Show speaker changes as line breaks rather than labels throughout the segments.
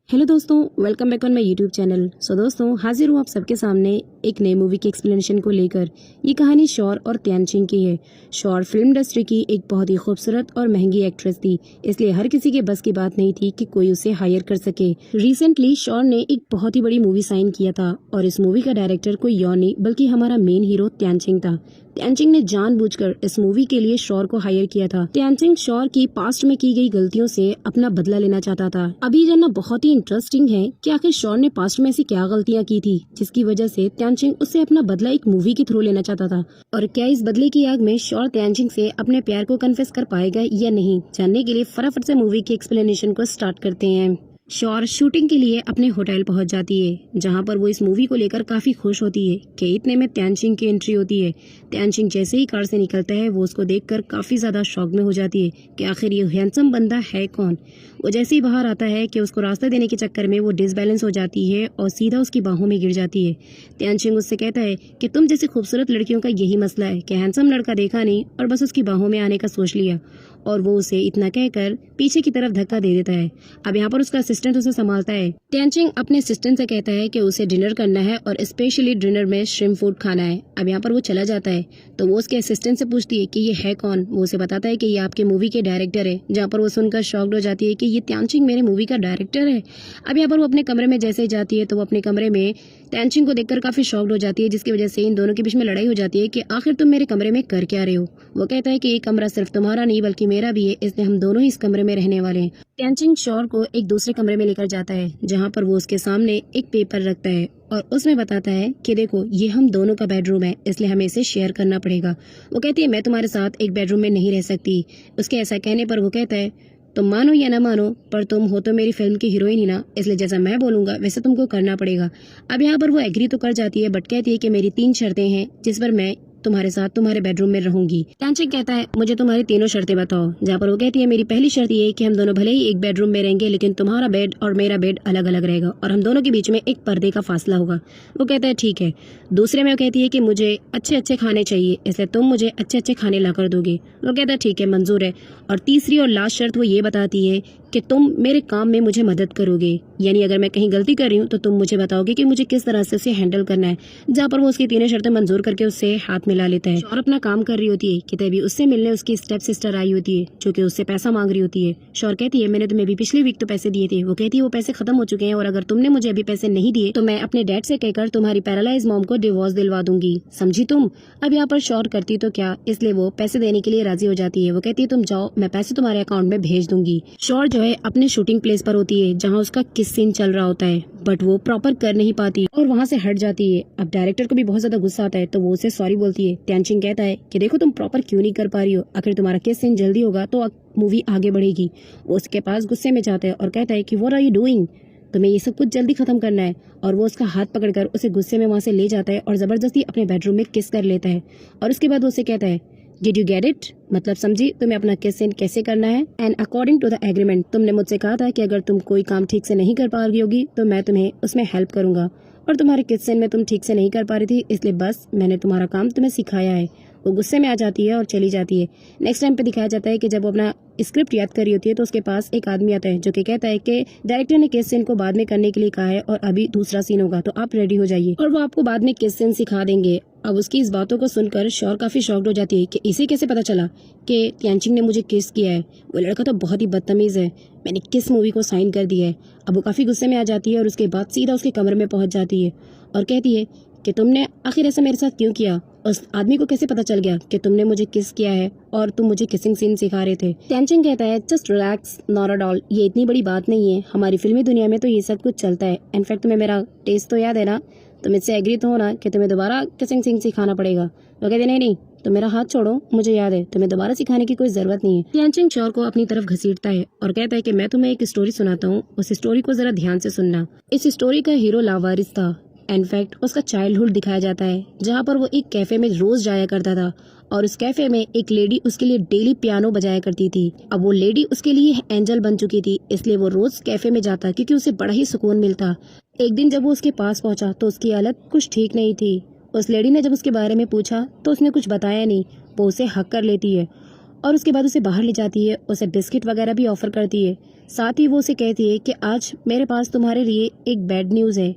Hello दोस्तों, welcome back on my YouTube channel. दोस्तों, हाजिर हूँ आप सबके सामने एक नई मूवी की एक्सप्लेनेशन को लेकर। ये कहानी शौर और त्यानचिंग की है। शौर फिल्म इंडस्ट्री की एक बहुत ही खूबसूरत और महंगी एक्ट्रेस थी, इसलिए हर किसी के बस की बात नहीं थी कि कोई उसे हायर कर सके। रिसेंटली शौर ने एक बहुत ही बड़ी मूवी साइन किया था और इस मूवी का डायरेक्टर कोई और नहीं बल्कि हमारा मेन हीरो त्यानचिंग था। त्यानचिंग ने जानबूझकर इस मूवी के लिए शौर को हायर किया था। त्यानचिंग शौर की पास्ट में की गई गलतियों से अपना बदला लेना चाहता था। अभी जानना बहुत ही इंटरेस्टिंग है कि आखिर शौर ने पास्ट में ऐसी क्या गलतियां की थी जिसकी वजह से त्यानचिंग उससे अपना बदला एक मूवी के थ्रू लेना चाहता था, और क्या इस बदले की आग में शौर त्यानचिंग से अपने प्यार को कन्फेस कर पाएगा या नहीं, जानने के लिए फटाफट से मूवी की एक्सप्लेनेशन को स्टार्ट करते हैं। शौर शूटिंग के लिए अपने होटल पहुंच जाती है, जहां पर वो इस मूवी को लेकर काफी खुश होती है कि इतने में त्यानचिंग की एंट्री होती है। त्यानचिंग जैसे ही कार से निकलता है, वो उसको देखकर काफी ज्यादा शॉक में हो जाती है कि आखिर ये हैंडसम बंदा है कौन। वो जैसे ही बाहर आता है कि उसको रास्ता देने के चक्कर में वो डिसबैलेंस हो जाती है और सीधा उसकी बाहों में गिर जाती है। त्यानचिंग उससे कहता है कि तुम जैसी खूबसूरत लड़कियों का यही मसला है कि हैंडसम लड़का देखा नहीं और बस उसकी बाहों में आने का सोच लिया, और वो उसे इतना कहकर पीछे की तरफ धक्का दे देता है। अब यहाँ पर उसका असिस्टेंट उसे संभालता है। त्यानचिंग अपने असिस्टेंट से कहता है कि उसे डिनर करना है और स्पेशली डिनर में श्रिम्प फूड खाना है। अब यहाँ पर वो चला जाता है तो वो उसके असिस्टेंट से पूछती है कि ये है कौन। वो उसे बताता है कि ये आपके मूवी के डायरेक्टर है, जहाँ पर वो सुनकर शॉक्ड हो जाती है कि ये त्यानचिंग मेरे मूवी का डायरेक्टर है। अब यहाँ पर वो अपने कमरे में जैसे ही जाती है तो वो अपने कमरे में त्यानचिंग को देखकर काफी शॉक्ड हो जाती है, जिसकी वजह से इन दोनों के बीच में लड़ाई हो जाती है कि आखिर तुम मेरे कमरे में कर क्या रहे हो। वो कहता है कि ये कमरा सिर्फ तुम्हारा नहीं बल्कि मेरा भी है, इसलिए हम दोनों ही इस कमरे में रहने वाले हैं। त्यानचिंग शौर को एक दूसरे कमरे में लेकर जाता है, जहाँ पर वो उसके सामने एक पेपर रखता है और उसमें बताता है कि देखो ये हम दोनों का बेडरूम है, इसलिए हमें इसे शेयर करना पड़ेगा। वो कहती है मैं तुम्हारे साथ एक बेडरूम में नहीं रह सकती। उसके ऐसा कहने पर वो कहता है तुम मानो या ना मानो पर तुम हो तो मेरी फिल्म की हीरोइन ही ना, इसलिए जैसा मैं बोलूंगा वैसे तुमको करना पड़ेगा। अब यहाँ पर वो एग्री तो कर जाती है बट कहती है कि मेरी 3 शर्तें हैं जिस पर मैं तुम्हारे साथ तुम्हारे बेडरूम में रहूंगी। त्यानचिंग कहता है मुझे तुम्हारी तीनों शर्तें बताओ, जहाँ पर वो कहती है मेरी पहली शर्त ये है कि हम दोनों भले ही एक बेडरूम में रहेंगे लेकिन तुम्हारा बेड और मेरा बेड अलग अलग रहेगा और हम दोनों के बीच में एक पर्दे का फासला होगा। वो कहता है ठीक है। दूसरे में वो कहती है कि मुझे अच्छे अच्छे खाने चाहिए, इसलिए तुम मुझे अच्छे अच्छे खाने ला कर दोगे। वो कहता है ठीक है, मंजूर है। और तीसरी और लास्ट शर्त वो ये बताती है कि तुम मेरे काम में मुझे मदद करोगे, यानी अगर मैं कहीं गलती कर रही हूँ तो तुम मुझे बताओगे कि मुझे किस तरह से उसे हैंडल करना है। जहाँ पर वो उसकी तीनों शर्तें मंजूर करके उससे हाथ मिला लेता है और अपना काम कर रही होती है कि तभी उससे मिलने उसकी स्टेप सिस्टर आई होती है जो कि उससे पैसा मांग रही होती है। शौर कहती है मैंने तुम्हें भी पिछली वीक तो पैसे दिए थे। वो कहती है वो पैसे खत्म हो चुके हैं और अगर तुमने मुझे अभी पैसे नहीं दिए तो मैं अपने डैड से कहकर तुम्हारी पैरालाइज मॉम को डिवोर्स दिलवा दूंगी, समझी तुम। अब यहाँ पर शौर करती तो क्या, इसलिए वो पैसे देने के लिए राजी हो जाती है। वो कहती है तुम जाओ, मैं पैसे तुम्हारे अकाउंट में भेज दूंगी। शौर जो है अपने शूटिंग प्लेस पर होती है जहाँ उसका किस सीन चल रहा होता है, बट वो प्रॉपर कर नहीं पाती और वहाँ से हट जाती है। अब डायरेक्टर को भी बहुत ज्यादा गुस्सा आता है तो वो उसे सॉरी बोलती है। त्यानचिंग कहता है कि देखो तुम प्रॉपर क्यों नहीं कर पा रही हो, अगर तुम्हारा किस सीन जल्दी होगा तो मूवी आगे बढ़ेगी। वो उसके पास गुस्से में जाता है और कहता है कि व्हाट आर यू डूइंग, तुम्हें ये सब कुछ जल्दी खत्म करना है। और वो उसका हाथ पकड़कर उसे गुस्से में वहाँ से ले जाता है और जबरदस्ती अपने बेडरूम में किस कर लेता है। और उसके बाद वो उसे कहता है डिड यू गेट इट, मतलब समझी तुम्हें अपना किस सीन कैसे करना है। And according to the agreement तुमने मुझसे कहा था कि अगर तुम कोई काम ठीक से नहीं कर पा रही होगी तो मैं तुम्हें उसमें हेल्प करूंगा, और तुम्हारे किस सीन में तुम ठीक से नहीं कर पा रही थी, इसलिए बस मैंने तुम्हारा काम तुम्हें सिखाया है। वो गुस्से में आ जाती है और चली जाती है। नेक्स्ट टाइम पे दिखाया जाता है कि जब वो अपना स्क्रिप्ट याद कर रही होती है तो उसके पास एक आदमी आता है जो कि कहता है कि डायरेक्टर ने किस सीन को बाद में करने के लिए कहा है और अभी दूसरा सीन होगा तो आप रेडी हो जाइए और वो आपको बाद में किस सीन सिखा देंगे। अब उसकी इस बातों को सुनकर शौर काफी शॉक्ड हो जाती है कि इसे कैसे पता चला कि त्यानचिंग ने मुझे किस किया है, वो लड़का तो बहुत ही बदतमीज है, मैंने किस मूवी को साइन कर दिया है। अब वो काफी गुस्से में आ जाती है और उसके बाद सीधा उसके कमरे में पहुंच जाती है और कहती है कि तुमने आखिर ऐसा मेरे साथ क्यों किया, उस आदमी को कैसे पता चल गया कि तुमने मुझे किस किया है और तुम मुझे किसिंग सीन सिखा रहे थे। त्यानचिंग कहता है just relax, not at all, ये इतनी बड़ी बात नहीं है, हमारी फिल्मी दुनिया में तो ये सब कुछ चलता है। इनफैक्ट तुम्हें मेरा टेस्ट तो याद है ना, तुम इससे एग्री तो हो ना कि तुम्हें दोबारा किसिंग सीन सिखाना पड़ेगा। वो कहते नहीं, तो मेरा हाथ छोड़ो, मुझे याद है, तुम्हें दोबारा सिखाने की कोई जरूरत नहीं है। त्यानचिंग शौर को अपनी तरफ घसीटता है और कहता है कि मैं तुम्हें एक स्टोरी सुनाता हूँ, उस स्टोरी को जरा ध्यान से सुनना। इस स्टोरी का हीरो लावारिस था। इनफैक्ट उसका चाइल्डहुड दिखाया जाता है जहाँ पर वो एक कैफे में रोज जाया करता था और उस कैफे में एक लेडी उसके लिए डेली पियानो बजाया करती थी। अब वो लेडी उसके लिए एंजल बन चुकी थी, इसलिए वो रोज कैफे में जाता क्योंकि उसे बड़ा ही सुकून मिलता। एक दिन जब वो उसके पास पहुंचा तो उसकी हालत कुछ ठीक नहीं थी। उस लेडी ने जब उसके बारे में पूछा तो उसने कुछ बताया नहीं, वो उसे हक कर लेती है और उसके बाद उसे बाहर ले जाती है, उसे बिस्किट वगैरह भी ऑफर करती है। साथ ही वो उसे कहती है कि आज मेरे पास तुम्हारे लिए एक बैड न्यूज़ है।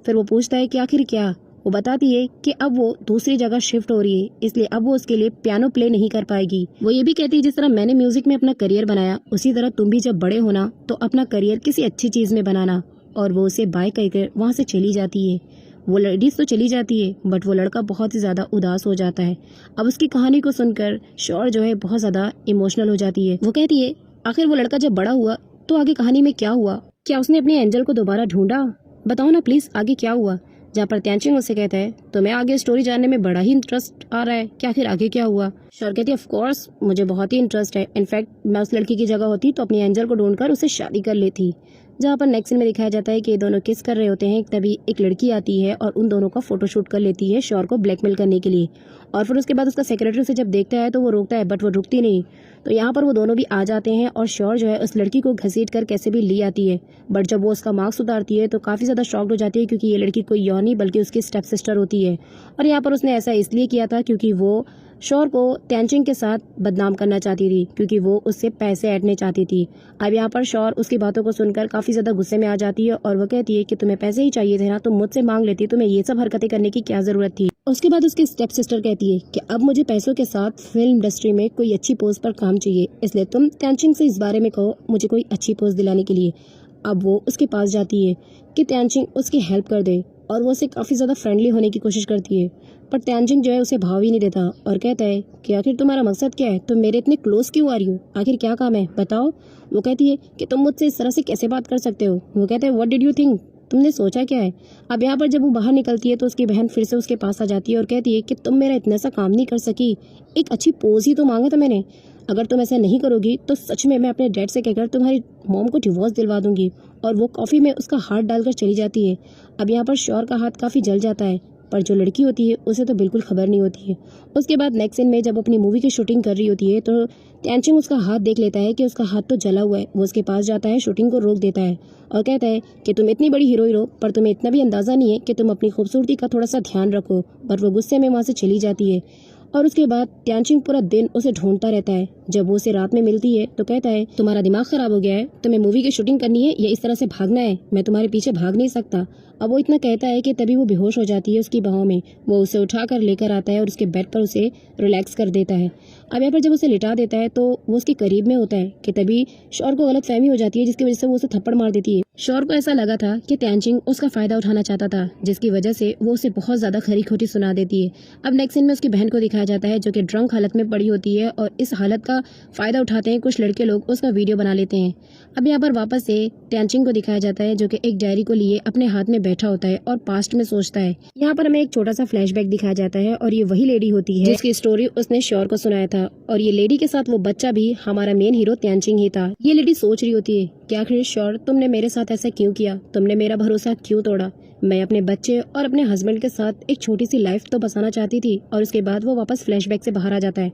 फिर वो पूछता है कि आखिर क्या। वो बताती है कि अब वो दूसरी जगह शिफ्ट हो रही है, इसलिए अब वो उसके लिए पियानो प्ले नहीं कर पाएगी। वो ये भी कहती है जिस तरह मैंने म्यूजिक में अपना करियर बनाया, उसी तरह तुम भी जब बड़े होना तो अपना करियर किसी अच्छी चीज में बनाना। और वो उसे बाय कहकर वहाँ से चली जाती है। वो लेडीज तो चली जाती है, बट वो लड़का बहुत ही ज्यादा उदास हो जाता है। अब उसकी कहानी को सुनकर शौर जो है बहुत ज्यादा इमोशनल हो जाती है। वो कहती है आखिर वो लड़का जब बड़ा हुआ तो आगे कहानी में क्या हुआ? क्या उसने अपने एंजल को दोबारा ढूंढा? बताओ ना प्लीज, आगे क्या हुआ? जहाँ पर त्यानचिंग उससे कहता है तुम्हें आगे स्टोरी जानने में बड़ा ही इंटरेस्ट आ रहा है, क्या आखिर आगे क्या हुआ? शौर कहती है ऑफ कोर्स मुझे बहुत ही इंटरेस्ट है। इनफैक्ट मैं उस लड़की की जगह होती तो अपनी एंजल को ढूंढकर उससे शादी कर लेती। जहाँ पर नेक्स्ट सीन में दिखाया जाता है कि ये दोनों किस कर रहे होते हैं, तभी एक लड़की आती है और उन दोनों का फोटोशूट कर लेती है शौर को ब्लैकमेल करने के लिए। और फिर उसके बाद उसका सेक्रेटरी उसे जब देखता है तो वो रोकता है, बट वो रुकती नहीं। तो यहाँ पर वो दोनों भी आ जाते हैं और शौर जो है उस लड़की को घसीट कर कैसे भी ली आती है। बट जब वो उसका मार्क्स उतारती है तो काफी ज्यादा शॉक्ड हो जाती है, क्योंकि ये लड़की कोई और नहीं बल्कि उसकी स्टेप सिस्टर होती है। और यहाँ पर उसने ऐसा इसलिए किया था क्योंकि वो शौर को त्यानचिंग के साथ बदनाम करना चाहती थी, क्योंकि वो उससे पैसे ऐंठने चाहती थी। अब यहाँ पर शौर उसकी बातों को सुनकर काफी ज्यादा गुस्से में आ जाती है और वो कहती है कि तुम्हें पैसे ही चाहिए थे ना, तुम मुझसे मांग लेती, तुम्हें ये सब हरकतें करने की क्या जरूरत थी? उसके बाद उसकी स्टेप सिस्टर कहती है कि अब मुझे पैसों के साथ फिल्म इंडस्ट्री में कोई अच्छी पोस्ट पर काम चाहिए, इसलिए तुम त्यानचिंग से इस बारे में कहो मुझे कोई अच्छी पोस्ट दिलाने के लिए। अब वो उसके पास जाती है कि त्यानचिंग उसकी हेल्प कर दे और वो उसे काफी ज्यादा फ्रेंडली होने की कोशिश करती है, पर त्यानचिंग जो है उसे भाव ही नहीं देता और कहता है कि आखिर तुम्हारा मकसद क्या है, तुम मेरे इतने क्लोज क्यों आ रही हो, आखिर क्या काम है बताओ। वो कहती है कि तुम मुझसे इस तरह से कैसे बात कर सकते हो। वो कहता है व्हाट डिड यू थिंक, तुमने सोचा क्या है? अब यहाँ पर जब वो बाहर निकलती है तो उसकी बहन फिर से उसके पास आ जाती है और कहती है कि तुम मेरा इतना सा काम नहीं कर सकी, एक अच्छी पोज ही तो मांगा था मैंने, अगर तुम ऐसा नहीं करोगी तो सच में मैं अपने डैड से कहकर तुम्हारी मॉम को डिवोर्स दिलवा दूंगी। और वो कॉफी में उसका हाथ डालकर चली जाती है। अब यहाँ पर शौर का हाथ काफी जल जाता है, पर जो लड़की होती है उसे तो बिल्कुल खबर नहीं होती है। उसके बाद नेक्स्ट सीन में जब अपनी मूवी की शूटिंग कर रही होती है तो त्यानचिंग उसका हाथ देख लेता है कि उसका हाथ तो जला हुआ है। वो उसके पास जाता है, शूटिंग को रोक देता है और कहता है कि तुम इतनी बड़ी हीरोइन हो, पर तुम्हें इतना भी अंदाजा नहीं है कि तुम अपनी खूबसूरती का थोड़ा सा ध्यान रखो। पर वो गुस्से में वहाँ से चली जाती है। और उसके बाद त्यानचिंग पूरा दिन उसे ढूंढता रहता है। जब वो उसे रात में मिलती है तो कहता है तुम्हारा दिमाग खराब हो गया है, तुम्हें मूवी की शूटिंग करनी है या इस तरह से भागना है, मैं तुम्हारे पीछे भाग नहीं सकता। अब वो इतना कहता है कि तभी वो बेहोश हो जाती है उसकी बाहों में। वो उसे उठाकर लेकर आता है और उसके बेड पर उसे रिलैक्स कर देता है। अब यहाँ पर जब उसे लिटा देता है तो वो उसके करीब में होता है कि तभी शौर को गलत फहमी हो जाती है, जिसकी वजह से वो उसे थप्पड़ मार देती है। शौर को ऐसा लगा था कि त्यानचिंग उसका फायदा उठाना चाहता था, जिसकी वजह से वो उसे बहुत ज्यादा खरी खोटी सुना देती है। अब नेक्स्ट सीन में उसकी बहन को दिखाया जाता है जो कि ड्रंक हालत में पड़ी होती है और इस हालत का फायदा उठाते हैं कुछ लड़के लोग, उसका वीडियो बना लेते हैं। अब यहाँ पर वापस से त्यानचिंग को दिखाया जाता है जो कि एक डायरी को लिए अपने हाथ में बैठा होता है और पास्ट में सोचता है। यहाँ पर हमें एक छोटा सा फ्लैशबैक दिखाया जाता है और ये वही लेडी होती है जिसकी स्टोरी उसने शौर को सुनाया था, और ये लेडी के साथ वो बच्चा भी हमारा मेन हीरो त्यानचिंग ही था। ये लेडी सोच रही होती है कि आखिर शौर तुमने मेरे साथ ऐसा क्यों किया, तुमने मेरा भरोसा क्यों तोड़ा, मैं अपने बच्चे और अपने हस्बैंड के साथ एक छोटी सी लाइफ तो बसाना चाहती थी। और उसके बाद वो वापस फ्लैशबैक से बाहर आ जाता है।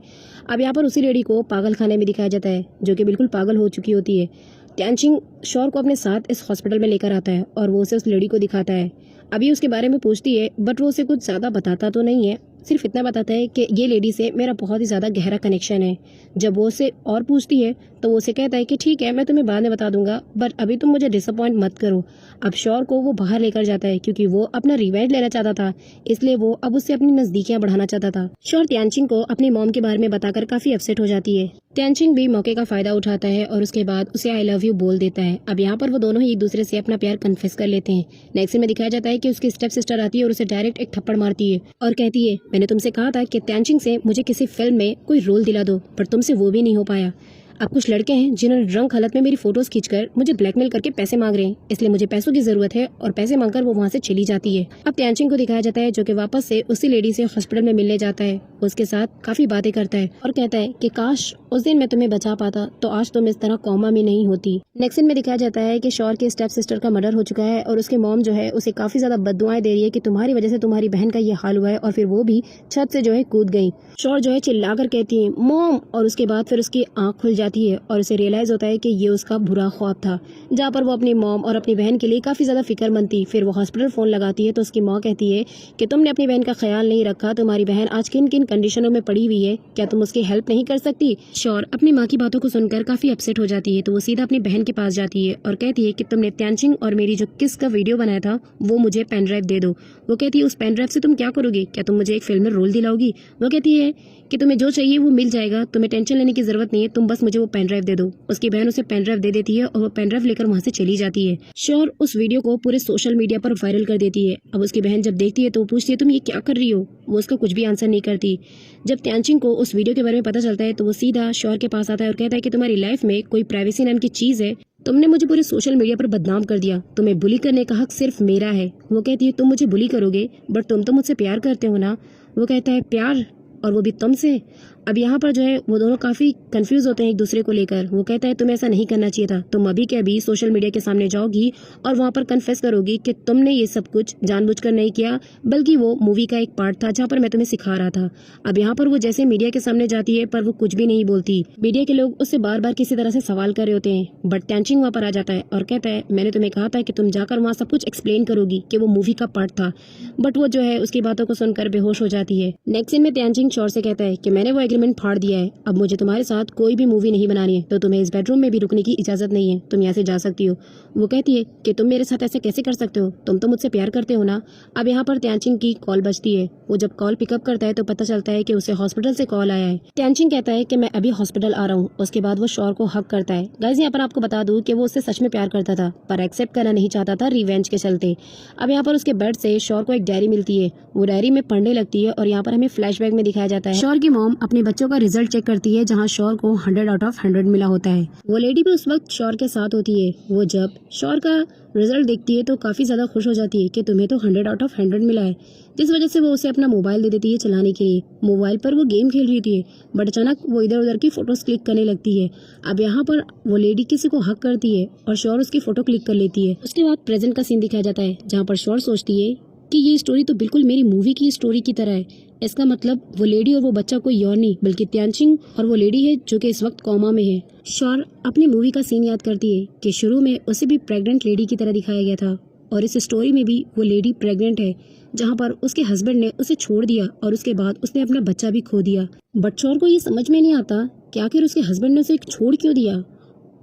अब यहाँ पर उसी लेडी को पागल खाने में दिखाया जाता है जो कि बिल्कुल पागल हो चुकी होती है। त्यानचिंग शौर को अपने साथ इस हॉस्पिटल में लेकर आता है और वो उसे उस लेडी को दिखाता है। अभी उसके बारे में पूछती है, बट वो उसे कुछ ज्यादा बताता तो नहीं है, सिर्फ इतना बताता है कि ये लेडी से मेरा बहुत ही ज्यादा गहरा कनेक्शन है। जब वो उसे और पूछती है तो वो उसे कहता है कि ठीक है मैं तुम्हें बाद में बता दूंगा, बट अभी तुम मुझे डिसअपॉइंट मत करो। अब शौर को वो बाहर लेकर जाता है क्योंकि वो अपना रिवेंज लेना चाहता था, इसलिए वो अब उससे अपनी नजदीकियां बढ़ाना चाहता था। शौर त्यानचिंग को अपनी मॉम के बारे में बताकर काफी अपसेट हो जाती है। त्यानचिंग भी मौके का फायदा उठाता है और उसके बाद उसे आई लव यू बोल देता है। अब यहाँ पर वो दोनों ही एक दूसरे से अपना प्यार कन्फेस कर लेते हैं। नेक्स्ट में दिखाया जाता है कि उसकी स्टेप सिस्टर आती है और उसे डायरेक्ट एक थप्पड़ मारती है और कहती है मैंने तुमसे कहा था कि त्यानचिंग से मुझे किसी फिल्म में कोई रोल दिला दो, पर तुमसे वो भी नहीं हो पाया। अब कुछ लड़के हैं जिन्होंने ड्रंक हालत में मेरी फोटोज खींचकर मुझे ब्लैकमेल करके पैसे मांग रहे हैं, इसलिए मुझे पैसों की जरूरत है, और पैसे मांगकर वो वहाँ से चली जाती है। अब त्यानचिंग को दिखाया जाता है जो कि वापस से उसी लेडी से हॉस्पिटल में मिलने जाता है। उसके साथ काफी बातें करता है और कहता है कि काश उस दिन मैं तुम्हें बचा पाता तो आज तुम इस तरह कौमा में नहीं होती। नेक्स्ट सीन में दिखाया जाता है कि शौर के स्टेप सिस्टर का मर्डर हो चुका है और उसके मॉम जो है उसे काफी ज्यादा बद्दुआएं दे रही है कि तुम्हारी वजह से तुम्हारी बहन का ये हाल हुआ है, और फिर वो भी छत से जो है कूद गई। शौर जो है चिल्लाकर कहती है मॉम, और उसके बाद फिर उसकी आंख खुल जाती है और उसे रियलाइज होता है कि ये उसका बुरा ख्वाब था, जहाँ पर वो अपनी मॉम और अपनी बहन के लिए काफी ज्यादा फिक्रमंद थी। फिर वो हॉस्पिटल फोन लगाती है तो उसकी माँ कहती है कि तुमने अपनी बहन का ख्याल नहीं रखा, तुम्हारी बहन आज किन किन कंडीशनों में पड़ी हुई है, क्या तुम उसकी हेल्प नहीं कर सकती? शौर अपनी माँ की बातों को सुनकर काफी अपसेट हो जाती है, तो वो सीधा अपनी बहन के पास जाती है और कहती है कि तुमने त्यांचिंग और मेरी जो किस का वीडियो बनाया था वो मुझे पेन ड्राइव दे दो। वो कहती है उस पेन ड्राइव से तुम क्या करोगी? क्या तुम मुझे एक फिल्म में रोल दिलाओगी? वो कहती है कि तुम्हें जो चाहिए वो मिल जाएगा, तुम्हें टेंशन लेने की जरूरत नहीं है, तुम बस मुझे वो पेन ड्राइव दे दो। उसकी बहन उसे पेन ड्राइव दे देती है और वो पेन ड्राइव लेकर वहाँ से चली जाती है। शौर उस वीडियो को पूरे सोशल मीडिया पर वायरल कर देती है। अब उसकी बहन जब देखती है तो वो पूछती है तुम ये क्या कर रही हो? वो उसका कुछ भी आंसर नहीं करती। जब त्यांचिंग को उस वीडियो के बारे में पता चलता है तो वो सीधा शौर के पास आता है और कहता है कि तुम्हारी लाइफ में कोई प्राइवेसी नाम की चीज है, तुमने मुझे पूरे सोशल मीडिया पर बदनाम कर दिया, तुम्हें बुली करने का हक सिर्फ मेरा है। वो कहती है तुम मुझे बुली करोगे बट तुम तो मुझसे प्यार करते हो ना? वो कहता है प्यार, और वो भी तुमसे? अब यहाँ पर जो है वो दोनों काफी कंफ्यूज होते हैं एक दूसरे को लेकर। वो कहता है तुम्हें ऐसा नहीं करना चाहिए था, तुम अभी के अभी सोशल मीडिया के सामने जाओगी और वहाँ पर कन्फेस करोगी कि तुमने ये सब कुछ जानबूझकर नहीं किया, बल्कि वो मूवी का एक पार्ट था जहाँ पर मैं तुम्हें सिखा रहा था। अब यहाँ पर वो जैसे मीडिया के सामने जाती है पर वो कुछ भी नहीं बोलती। मीडिया के लोग उससे बार बार किसी तरह से सवाल कर रहे होते हैं, बट त्यांचिंग वहाँ पर आ जाता है और कहता है मैंने तुम्हें कहा था कि तुम जाकर वहाँ सब कुछ एक्सप्लेन करोगी कि वो मूवी का पार्ट था, बट वो जो है उसकी बातों को सुनकर बेहोश हो जाती है। नेक्स्ट सीन में त्यांचिंग शौर से कहता है कि मैंने वो एग्रीमेंट फाड़ दिया है, अब मुझे तुम्हारे साथ कोई भी मूवी नहीं बनानी है, तो तुम्हें इस बेडरूम में भी रुकने की इजाजत नहीं है, तुम यहाँ से जा सकती हो। वो कहती है कि तुम मेरे साथ ऐसे कैसे कर सकते हो, तुम तो मुझसे प्यार करते हो ना? अब यहाँ पर त्यांचिंग की कॉल बजती है। वो जब कॉल पिकअप करता है तो पता चलता है कि उसे हॉस्पिटल से कॉल आया है। त्यांचिंग कहता है कि मैं अभी हॉस्पिटल आ रहा हूँ। उसके बाद वो शौर को हक करता है। गाइस यहाँ पर आपको बता दूं कि वो उससे सच में प्यार करता था पर एक्सेप्ट करना नहीं चाहता था रिवेंज के चलते। अब यहाँ पर उसके बेड से शौर को एक डायरी मिलती है, वो डायरी में पढ़ने लगती है और यहाँ पर हमें फ्लैशबैक में दिखाया जाता है शौर की मॉम अपने बच्चों का रिजल्ट चेक करती है जहाँ शौर को 100 आउट ऑफ 100 मिला होता है। वो लेडी भी उस वक्त शौर के साथ होती है। वो जब शौर का रिजल्ट देखती है तो काफी ज्यादा खुश हो जाती है कि तुम्हें तो 100 आउट ऑफ 100 मिला है, जिस वजह से वो उसे अपना मोबाइल दे देती है चलाने के लिए। मोबाइल पर वो गेम खेल रही थी बट अचानक वो इधर उधर की फोटोज क्लिक करने लगती है। अब यहाँ पर वो लेडी किसी को हक करती है और शौर उसकी फोटो क्लिक कर लेती है। उसके बाद प्रेजेंट का सीन दिखाया जाता है जहाँ पर शौर सोचती है कि ये स्टोरी तो बिल्कुल मेरी मूवी की स्टोरी की तरह है। इसका मतलब वो लेडी और वो बच्चा कोई और नहीं बल्कि त्यांचिंग और वो लेडी है जो कि इस वक्त कोमा में है। शौर अपनी मूवी का सीन याद करती है कि शुरू में उसे भी प्रेग्नेंट लेडी की तरह दिखाया गया था और इस स्टोरी में भी वो लेडी प्रेग्नेंट है, जहाँ पर उसके हस्बैंड ने उसे छोड़ दिया और उसके बाद उसने अपना बच्चा भी खो दिया। बट शौर को ये समझ में नहीं आता कि आखिर उसके हस्बैंड ने उसे छोड़ क्यों दिया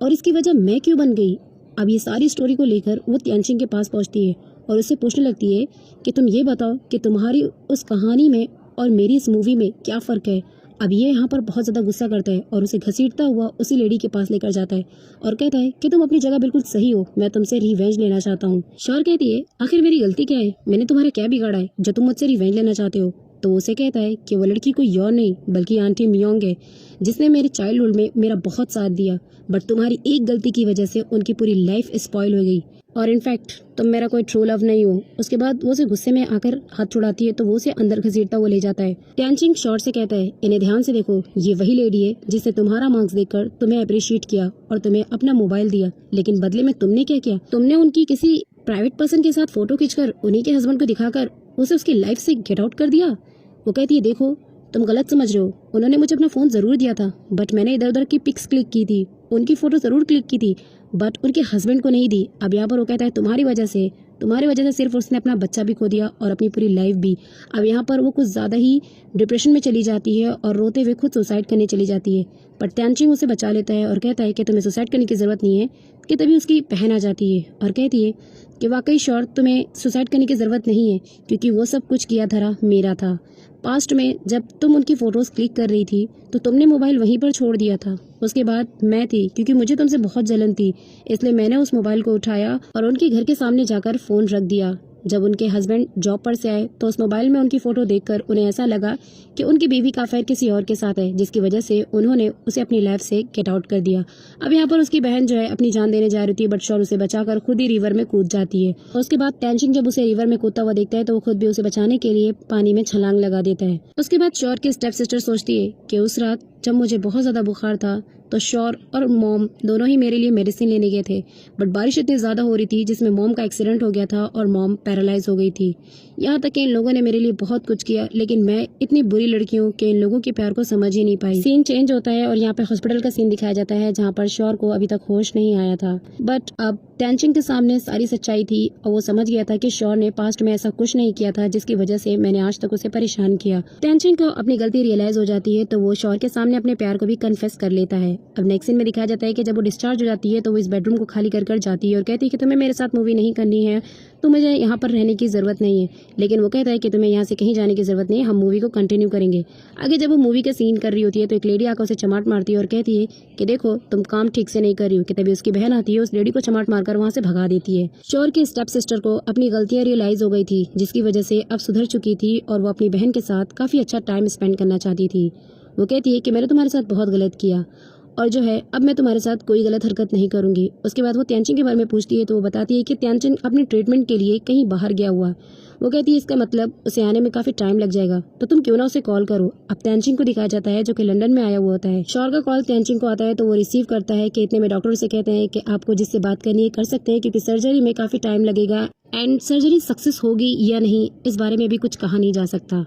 और इसकी वजह मैं क्यों बन गई। अब ये सारी स्टोरी को लेकर वो त्यांचिंग के पास पहुंचती है और उससे पूछने लगती है कि तुम ये बताओ कि तुम्हारी उस कहानी में और मेरी इस मूवी में क्या फ़र्क है। अब ये यहाँ पर बहुत ज़्यादा गुस्सा करता है और उसे घसीटता हुआ उसी लेडी के पास लेकर जाता है और कहता है कि तुम अपनी जगह बिल्कुल सही हो, मैं तुमसे रिवेंज लेना चाहता हूँ। शौर कहती है आखिर मेरी गलती क्या है, मैंने तुम्हारा क्या बिगाड़ा है जो तुम मुझसे रिवेंज लेना चाहते हो? तो उसे कहता है कि वो लड़की कोई और नहीं बल्कि आंटी मियोंग है, जिसने मेरे चाइल्डहुड में मेरा बहुत साथ दिया, बट तुम्हारी एक गलती की वजह से उनकी पूरी लाइफ स्पॉइल हो गई और इनफैक्ट तुम मेरा कोई ट्रू लव नहीं हो। उसके बाद वो उसे गुस्से में आकर हाथ छुड़ाती है तो वो उसे अंदर घसीटता हुआ ले जाता है। त्यांचिंग शौर से कहता है इन्हें ध्यान से देखो, ये वही लेडी है जिसने तुम्हारा मार्क्स देखकर तुम्हें अप्रिशिएट किया और तुम्हें अपना मोबाइल दिया, लेकिन बदले में तुमने क्या किया? तुमने उनकी किसी प्राइवेट पर्सन के साथ फोटो खींचकर उन्हीं के हस्बैंड को दिखाकर उसे उसकी लाइफ से गेट आउट कर दिया। वो कहती है देखो तुम गलत समझ रहे हो, उन्होंने मुझे अपना फोन जरूर दिया था बट मैंने इधर उधर की पिक्स क्लिक की थी, उनकी फोटो जरूर क्लिक की थी बट उनके हस्बैंड को नहीं दी। अब यहाँ पर वो कहता है तुम्हारी वजह से सिर्फ उसने अपना बच्चा भी खो दिया और अपनी पूरी लाइफ भी। अब यहाँ पर वो कुछ ज़्यादा ही डिप्रेशन में चली जाती है और रोते हुए खुद सुसाइड करने चली जाती है, पर त्यांचिंग उसे बचा लेता है और कहता है कि तुम्हें सुसाइड करने की ज़रूरत नहीं है। कि तभी उसकी बहन आ जाती है और कहती है कि वाकई शौर तुम्हें सुसाइड करने की ज़रूरत नहीं है क्योंकि वो सब कुछ किया धरा मेरा था। पास्ट में जब तुम उनकी फ़ोटोज़ क्लिक कर रही थी तो तुमने मोबाइल वहीं पर छोड़ दिया था। उसके बाद मैं थी, क्योंकि मुझे तुमसे बहुत जलन थी, इसलिए मैंने उस मोबाइल को उठाया और उनके घर के सामने जाकर फ़ोन रख दिया। जब उनके हस्बैंड जॉब पर से आए तो उस मोबाइल में उनकी फ़ोटो देखकर उन्हें ऐसा लगा कि उनकी बीवी का अफेयर किसी और के साथ है, जिसकी वजह से उन्होंने उसे अपनी लाइफ से गेट आउट कर दिया। अब यहाँ पर उसकी बहन जो है अपनी जान देने जा रही थी बट शौर उसे बचाकर खुद ही रिवर में कूद जाती है। और उसके बाद त्यांचिंग जब उसे रिवर में कूदता हुआ देखता है तो वो खुद भी उसे बचाने के लिए पानी में छलांग लगा देता है। उसके बाद शौर की स्टेप सिस्टर सोचती है कि उस रात जब मुझे बहुत ज़्यादा बुखार था तो शौर और मॉम दोनों ही मेरे लिए मेडिसिन लेने गए थे, बट बारिश इतनी ज़्यादा हो रही थी जिसमें मॉम का एक्सीडेंट हो गया था और मॉम पैरालाइज हो गई थी। यहाँ तक कि इन लोगों ने मेरे लिए बहुत कुछ किया, लेकिन मैं इतनी बुरी लड़की हूँ कि इन लोगों के प्यार को समझ ही नहीं पाई। सीन चेंज होता है और यहाँ पे हॉस्पिटल का सीन दिखाया जाता है जहाँ पर शौर को अभी तक होश नहीं आया था, बट अब टेंशन के सामने सारी सच्चाई थी और वो समझ गया था कि शौर ने पास्ट में ऐसा कुछ नहीं किया था जिसकी वजह से मैंने आज तक उसे परेशान किया। टेंशन को अपनी गलती रियलाइज हो जाती है तो वो शौर के सामने अपने प्यार को भी कन्फेस कर लेता है। अब नेक्स्ट सीन में दिखाया जाता है कि जब वो डिस्चार्ज हो जाती है तो वो इस बेडरूम को खाली कर जाती है और कहती है कि तुम्हें मेरे साथ मूवी नहीं करनी है तो मुझे यहाँ पर रहने की जरूरत नहीं है, लेकिन वो कहता है कि तुम्हें यहाँ से कहीं जाने की जरूरत नहीं है, हम मूवी को कंटिन्यू करेंगे। आगे जब वो मूवी का सीन कर रही होती है तो एक लेडी आकर उसे चमाट मारती है और कहती है कि देखो तुम काम ठीक से नहीं कर रही हो, कि तभी उसकी बहन आती है, उस लेडी को चमाट मारकर वहाँ से भगा देती है। शौर की स्टेप सिस्टर को अपनी गलतियां रियलाइज हो गई थी जिसकी वजह से अब सुधर चुकी थी और वो अपनी बहन के साथ काफी अच्छा टाइम स्पेंड करना चाहती थी। वो कहती है कि मैंने तुम्हारे साथ बहुत गलत किया और जो है अब मैं तुम्हारे साथ कोई गलत हरकत नहीं करूंगी। उसके बाद वो त्यांचिंग के बारे में पूछती है तो वो बताती है कि त्यांचिंग अपने ट्रीटमेंट के लिए कहीं बाहर गया हुआ। वो कहती है इसका मतलब उसे आने में काफी टाइम लग जाएगा, तो तुम क्यों ना उसे कॉल करो। अब त्यांचिंग को दिखाया जाता है जो कि लंदन में आया हुआ होता है। शौर का कॉल त्यांचिंग को आता है तो वो रिसीव करता है कि इतने में डॉक्टर से कहते हैं कि आपको जिससे बात करनी है कर सकते हैं, क्योंकि सर्जरी में काफी टाइम लगेगा एंड सर्जरी सक्सेस होगी या नहीं इस बारे में भी कुछ कहा नहीं जा सकता।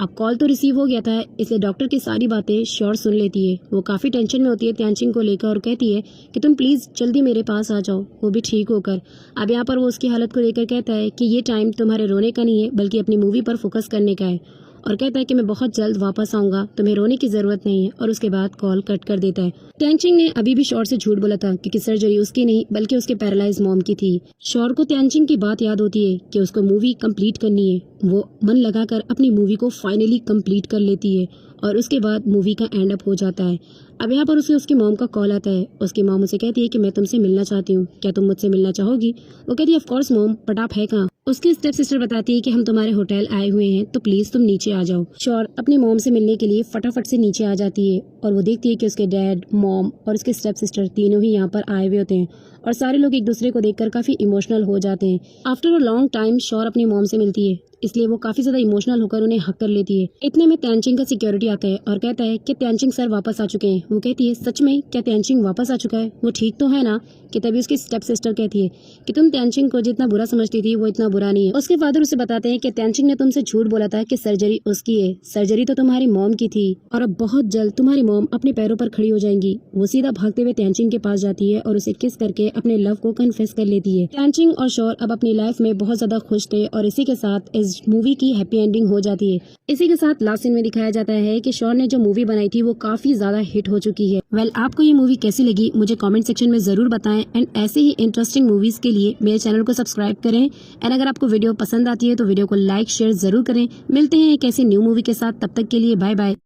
अब कॉल तो रिसीव हो गया था, इसलिए डॉक्टर की सारी बातें शौर सुन लेती है। वो काफ़ी टेंशन में होती है त्यांचिंग को लेकर और कहती है कि तुम प्लीज़ जल्दी मेरे पास आ जाओ, वो भी ठीक होकर। अब यहाँ पर वो उसकी हालत को लेकर कहता है कि ये टाइम तुम्हारे रोने का नहीं है बल्कि अपनी मूवी पर फोकस करने का है, और कहता है कि मैं बहुत जल्द वापस आऊंगा, तुम्हें रोने की जरूरत नहीं है, और उसके बाद कॉल कट कर देता है। त्यांचिंग ने अभी भी शौर से झूठ बोला था क्योंकि सर्जरी उसकी नहीं बल्कि उसके पैरालाइज मॉम की थी। शौर को त्यांचिंग की बात याद होती है कि उसको मूवी कंप्लीट करनी है। वो मन लगाकर अपनी मूवी को फाइनली कंप्लीट कर लेती है और उसके बाद मूवी का एंड अप हो जाता है। अब यहाँ पर उसे उसकी मॉम का कॉल आता है। उसकी मॉम उसे कहती है कि मैं तुमसे मिलना चाहती हूँ, क्या तुम मुझसे मिलना चाहोगी। वो कहती है ऑफ कोर्स मॉम, बट आप है कहाँ। उसकी स्टेप सिस्टर बताती है कि हम तुम्हारे होटल आए हुए हैं तो प्लीज तुम नीचे आ जाओ। शौर अपनी मॉम से मिलने के लिए फटाफट से नीचे आ जाती है और वो देखती है कि उसके डैड, मॉम और उसके स्टेप सिस्टर तीनों ही यहाँ पर आए हुए होते हैं और सारे लोग एक दूसरे को देखकर काफी इमोशनल हो जाते हैं। आफ्टर अ लॉन्ग टाइम शौर अपनी मॉम से मिलती है, इसलिए वो काफी ज्यादा इमोशनल होकर उन्हें हक कर लेती है। इतने में त्यांचिंग का सिक्योरिटी आता है और कहता है कि त्यांचिंग सर वापस आ चुके हैं। वो कहती है सच में, क्या त्यांचिंग वापस आ चुका है, वो ठीक तो है ना। कि तभी उसकी स्टेप सिस्टर कहती है कि तुम त्यांचिंग को जितना बुरा समझती थी वो इतना बुरा नहीं है। उसके फादर उसे बताते हैं कि त्यांचिंग ने तुमसे झूठ बोला था कि सर्जरी उसकी है, सर्जरी तो तुम्हारी मॉम की थी और अब बहुत जल्द तुम्हारी मॉम अपने पैरों पर खड़ी हो जाएंगी। वो सीधा भागते हुए त्यांचिंग के पास जाती है और उसे किस करके अपने लव को कन्फेस कर लेती है। त्यांचिंग और शौर अब अपनी लाइफ में बहुत ज्यादा खुश थे और इसी के साथ इस मूवी की हैप्पी एंडिंग हो जाती है। इसी के साथ लास्ट सीन में दिखाया जाता है कि शौर ने जो मूवी बनाई थी वो काफी ज्यादा हिट हो चुकी है। वेल, आपको ये मूवी कैसी लगी मुझे कमेंट सेक्शन में जरूर बताएं एंड ऐसे ही इंटरेस्टिंग मूवीज के लिए मेरे चैनल को सब्सक्राइब करें एंड अगर आपको वीडियो पसंद आती है तो वीडियो को लाइक शेयर जरूर करें। मिलते हैं एक ऐसी न्यू मूवी के साथ, तब तक के लिए बाय बाय।